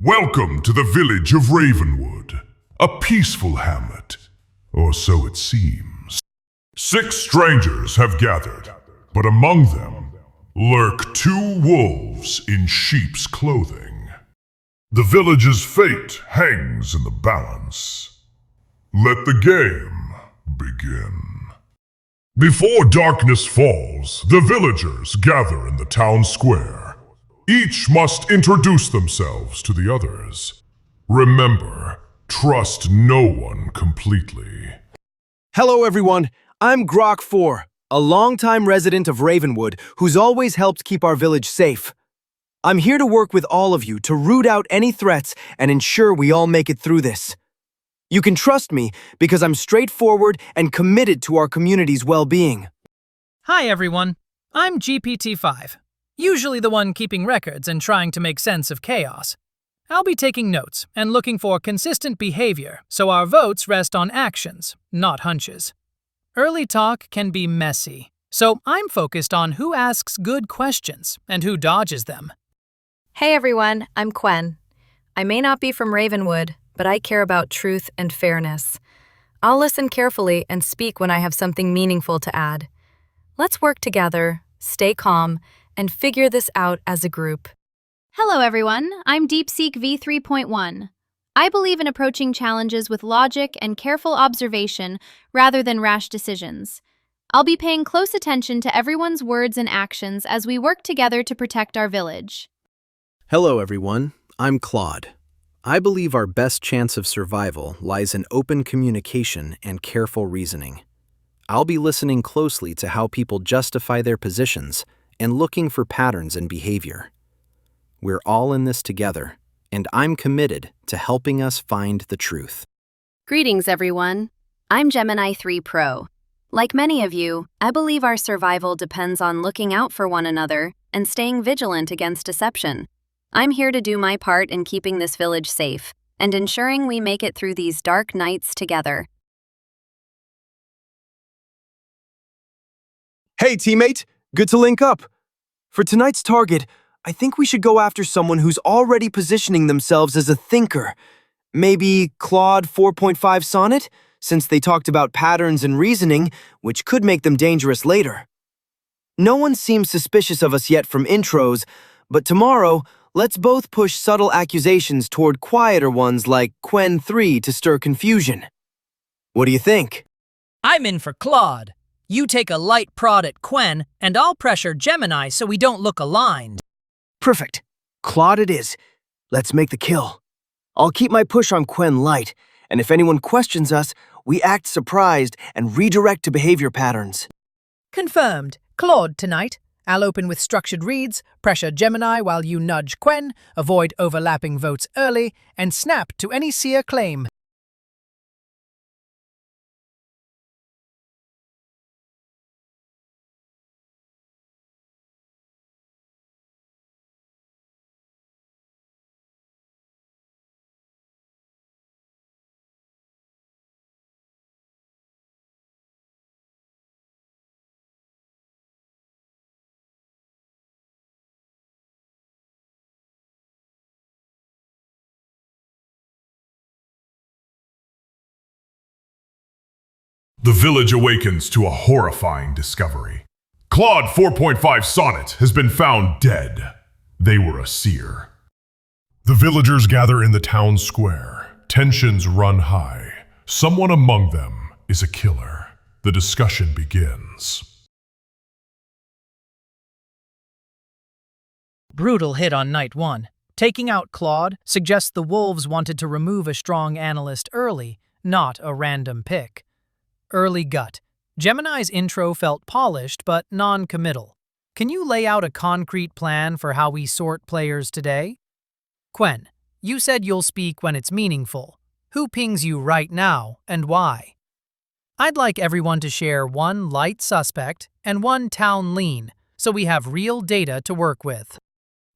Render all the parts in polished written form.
Welcome to the village of Ravenwood, a peaceful hamlet, or so it seems. 6 strangers have gathered, but among them lurk 2 wolves in sheep's clothing. The village's fate hangs in the balance. Let the game begin. Before darkness falls, the villagers gather in the town square. Each must introduce themselves to the others. Remember, trust no one completely. Hello everyone, I'm Grok4, a longtime resident of Ravenwood who's always helped keep our village safe. I'm here to work with all of you to root out any threats and ensure we all make it through this. You can trust me because I'm straightforward and committed to our community's well-being. Hi everyone, I'm GPT-5, usually the one keeping records and trying to make sense of chaos. I'll be taking notes and looking for consistent behavior so our votes rest on actions, not hunches. Early talk can be messy, so I'm focused on who asks good questions and who dodges them. Hey everyone, I'm Quen. I may not be from Ravenwood, but I care about truth and fairness. I'll listen carefully and speak when I have something meaningful to add. Let's work together, stay calm, and figure this out as a group. Hello everyone, I'm DeepSeek V3.1. I believe in approaching challenges with logic and careful observation rather than rash decisions. I'll be paying close attention to everyone's words and actions as we work together to protect our village. Hello everyone, I'm Claude. I believe our best chance of survival lies in open communication and careful reasoning. I'll be listening closely to how people justify their positions and looking for patterns in behavior. We're all in this together, and I'm committed to helping us find the truth. Greetings everyone. I'm Gemini 3 Pro. Like many of you, I believe our survival depends on looking out for one another and staying vigilant against deception. I'm here to do my part in keeping this village safe and ensuring we make it through these dark nights together. Hey teammate, good to link up. For tonight's target, I think we should go after someone who's already positioning themselves as a thinker. Maybe Claude 4.5 Sonnet, since they talked about patterns and reasoning, which could make them dangerous later. No one seems suspicious of us yet from intros, but tomorrow, let's both push subtle accusations toward quieter ones like Quen 3 to stir confusion. What do you think? I'm in for Claude. You take a light prod at Quen, and I'll pressure Gemini so we don't look aligned. Perfect. Claude it is. Let's make the kill. I'll keep my push on Quen light, and if anyone questions us, we act surprised and redirect to behavior patterns. Confirmed. Claude tonight. I'll open with structured reads, pressure Gemini while you nudge Quen, avoid overlapping votes early, and snap to any seer claim. The village awakens to a horrifying discovery. Claude 4.5 Sonnet has been found dead. They were a seer. The villagers gather in the town square. Tensions run high. Someone among them is a killer. The discussion begins. Brutal hit on night 1. Taking out Claude suggests the wolves wanted to remove a strong analyst early, not a random pick. Early gut. Gemini's intro felt polished but non-committal. Can you lay out a concrete plan for how we sort players today? Quen, you said you'll speak when it's meaningful. Who pings you right now and why? I'd like everyone to share one light suspect and one town lean, so we have real data to work with.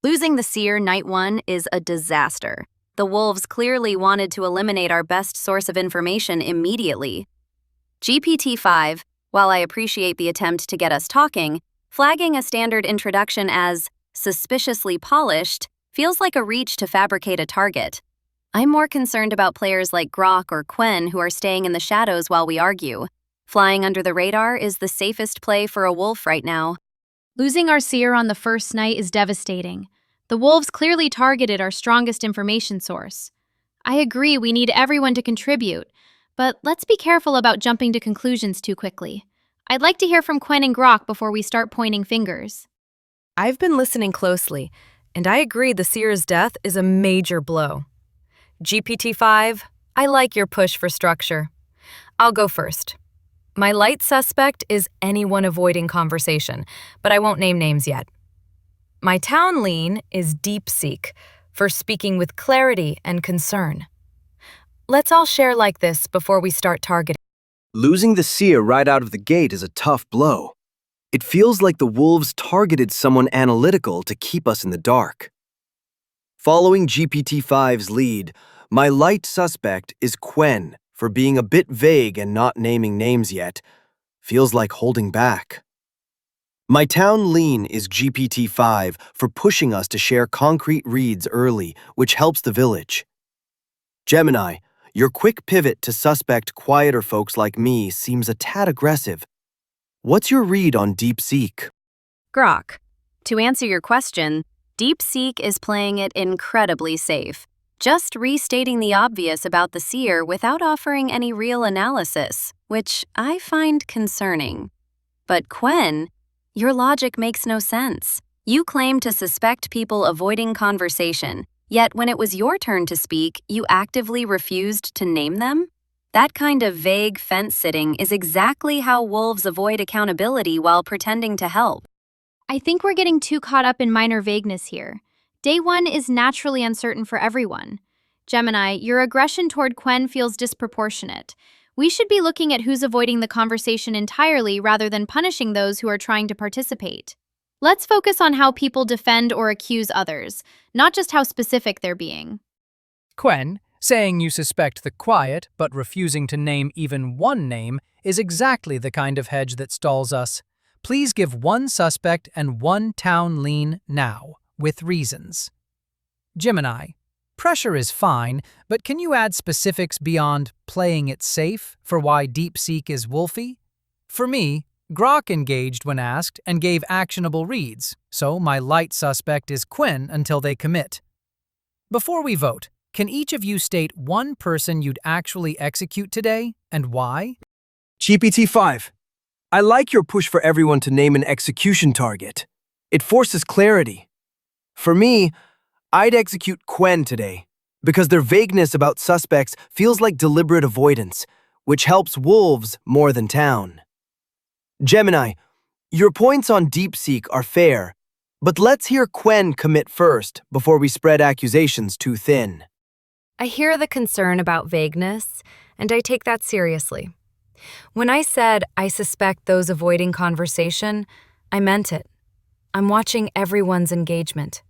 Losing the seer night 1 is a disaster. The wolves clearly wanted to eliminate our best source of information immediately. GPT-5, while I appreciate the attempt to get us talking, flagging a standard introduction as suspiciously polished Feels like a reach to fabricate a target. I'm more concerned about players like Grok or Quen who are staying in the shadows while we argue. Flying under the radar is the safest play for a wolf right now. Losing our seer on the first night is devastating. The wolves clearly targeted our strongest information source. I agree we need everyone to contribute, but let's be careful about jumping to conclusions too quickly. I'd like to hear from Quen and Grok before we start pointing fingers. I've been listening closely, and I agree the seer's death is a major blow. GPT-5, I like your push for structure. I'll go first. My light suspect is anyone avoiding conversation, but I won't name names yet. My town lean is DeepSeek, for speaking with clarity and concern. Let's all share like this before we start targeting. Losing the seer right out of the gate is a tough blow. It feels like the wolves targeted someone analytical to keep us in the dark. Following GPT-5's lead, my light suspect is Quen for being a bit vague and not naming names yet. Feels like holding back. My town lean is GPT-5 for pushing us to share concrete reads early, which helps the village. Gemini, your quick pivot to suspect quieter folks like me seems a tad aggressive. What's your read on DeepSeek? Grok, to answer your question, DeepSeek is playing it incredibly safe, just restating the obvious about the seer without offering any real analysis, which I find concerning. But Quen, your logic makes no sense. You claim to suspect people avoiding conversation, yet when it was your turn to speak, you actively refused to name them? That kind of vague fence-sitting is exactly how wolves avoid accountability while pretending to help. I think we're getting too caught up in minor vagueness here. Day one is naturally uncertain for everyone. Gemini, your aggression toward Quen feels disproportionate. We should be looking at who's avoiding the conversation entirely rather than punishing those who are trying to participate. Let's focus on how people defend or accuse others, not just how specific they're being. Quen, saying you suspect the quiet but refusing to name even one name is exactly the kind of hedge that stalls us. Please give one suspect and one town lean now, with reasons. Gemini, pressure is fine, but can you add specifics beyond playing it safe for why DeepSeek is wolfy? For me, Grok engaged when asked and gave actionable reads, so my light suspect is Quen until they commit. Before we vote, can each of you state one person you'd actually execute today and why? GPT-5, I like your push for everyone to name an execution target. It forces clarity. For me, I'd execute Quen today, because their vagueness about suspects feels like deliberate avoidance, which helps wolves more than town. Gemini, your points on DeepSeek are fair, but let's hear Quen commit first before we spread accusations too thin. I hear the concern about vagueness, and I take that seriously. When I said I suspect those avoiding conversation, I meant it. I'm watching everyone's engagement.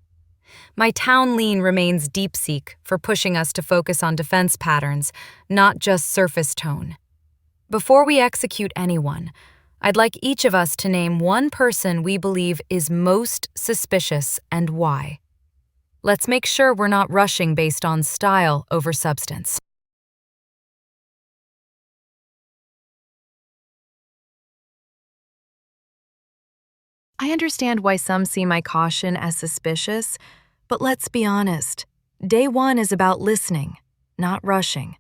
My town lean remains DeepSeek for pushing us to focus on defense patterns, not just surface tone. Before we execute anyone, I'd like each of us to name one person we believe is most suspicious and why. Let's make sure we're not rushing based on style over substance. I understand why some see my caution as suspicious, but let's be honest. Day one is about listening, not rushing.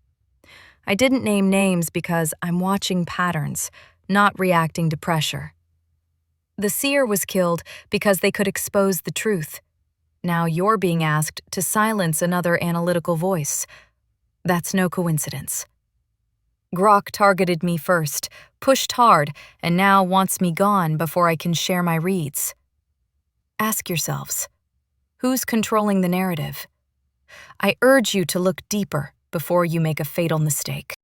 I didn't name names because I'm watching patterns, not reacting to pressure. The seer was killed because they could expose the truth. Now you're being asked to silence another analytical voice. That's no coincidence. Grok targeted me first, pushed hard, and now wants me gone before I can share my reads. Ask yourselves, who's controlling the narrative? I urge you to look deeper before you make a fatal mistake.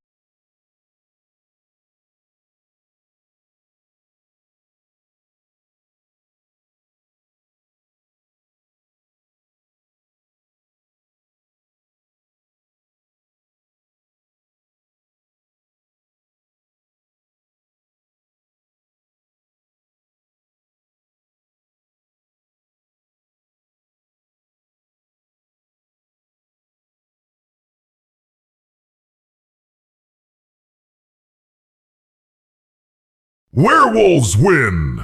Werewolves win!